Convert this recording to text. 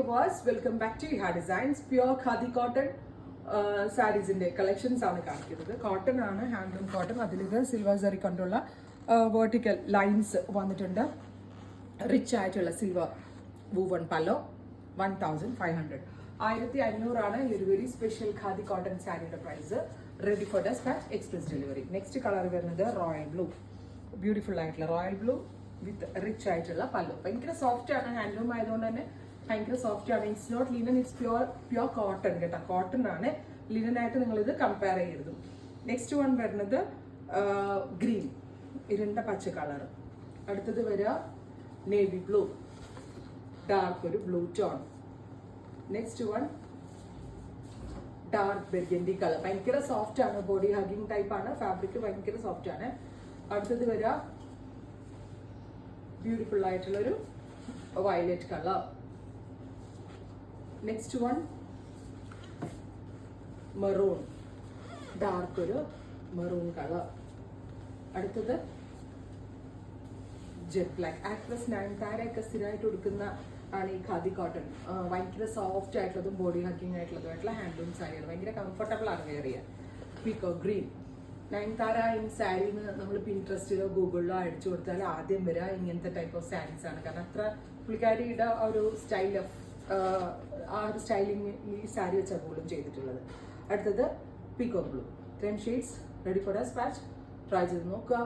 viewers, welcome back to Iha Designs. Pure Khadi cotton sarees in collections ആണ് കാണിക്കുന്നത്. Cotton ആണ്, handloom cotton. അതിലേക്ക് silver zari കൊണ്ടുള്ള vertical lines വന്നിട്ടുണ്ട്. റിച്ച് ആയിട്ടുള്ള സിൽവർ വൂവൺ പല്ലോ 1500. 1500 ആണ് ഈ ഒരു വെരി സ്പെഷ്യൽ ഖാദി കോട്ടൺ സാരിയുടെ price. Ready for despatch, express delivery. Next colour വരുന്നത് റോയൽ ബ്ലൂ. ബ്യൂട്ടിഫുൾ ആയിട്ടുള്ള റോയൽ ബ്ലൂ വിത്ത് റിച്ച് ആയിട്ടുള്ള പല്ലു. ഭയങ്കര സോഫ്റ്റ് ആണ്, ഹാൻഡ്ലൂം ആയതുകൊണ്ട് തന്നെ ഭയങ്കര സോഫ്റ്റ് ആണ്. It's not linen, it's pure cotton കേട്ടോ. കോട്ടൺ ആണ്, ലിനൻ ആയിട്ട് നിങ്ങൾ ഇത് കമ്പയർ ചെയ്യരുത്. നെക്സ്റ്റ് വൺ വരുന്നത് ഗ്രീൻ, ഇരുണ്ട പച്ച കളർ. അടുത്തത് വരിക നേവി ബ്ലൂ, ഡാർക്ക് ഒരു blue tone. Next one dark burgundy colour. ഭയങ്കര സോഫ്റ്റ് ആണ്, ബോഡി ഹഗിങ് ടൈപ്പ് ആണ്, ഫാബ്രിക് ഭയങ്കര സോഫ്റ്റ് ആണ്. അടുത്തത് വരിക ബ്യൂട്ടിഫുൾ ആയിട്ടുള്ളൊരു violet colour. Next one maroon, dark ഒരു മെറൂൺ കളർ. അടുത്തത് ജെറ്റ് ബ്ലാക്ക്. ആക്ട്രസ് നയൻതാരയൊക്കെ സ്ഥിരമായിട്ട് കൊടുക്കുന്ന ആണ് ഈ ഖാദി കോട്ടൺ. ഭയങ്കര സോഫ്റ്റ് ആയിട്ടുള്ളതും ബോഡി ഹക്കിംഗ് ആയിട്ടുള്ളതുമായിട്ടുള്ള ഹാൻഡ്ലൂം സാരികൾ. ഭയങ്കര കംഫർട്ടബിൾ ആണ് വെയർ ചെയ്യാൻ. Peacock green. നയൻതാര ഇൻ സാരിന്ന് നമ്മൾ പിൻട്രസ്റ്റിലോ ഗൂഗിളിലോ അടിച്ചു കൊടുത്താൽ ആദ്യം വരിക ഇങ്ങനത്തെ ടൈപ്പ് ഓഫ് സാരീസ് ആണ്. കാരണം അത്ര പുള്ളിക്കാരിയുടെ ഒരു സ്റ്റൈൽ ഓഫ് ആ ഒരു സ്റ്റൈലിങ് ഈ സാരി വെച്ചാൽ പോലും ചെയ്തിട്ടുള്ളത്. അടുത്തത് peacock blue. 10 shades ready for despatch. Try ചെയ്ത് നോക്കുക.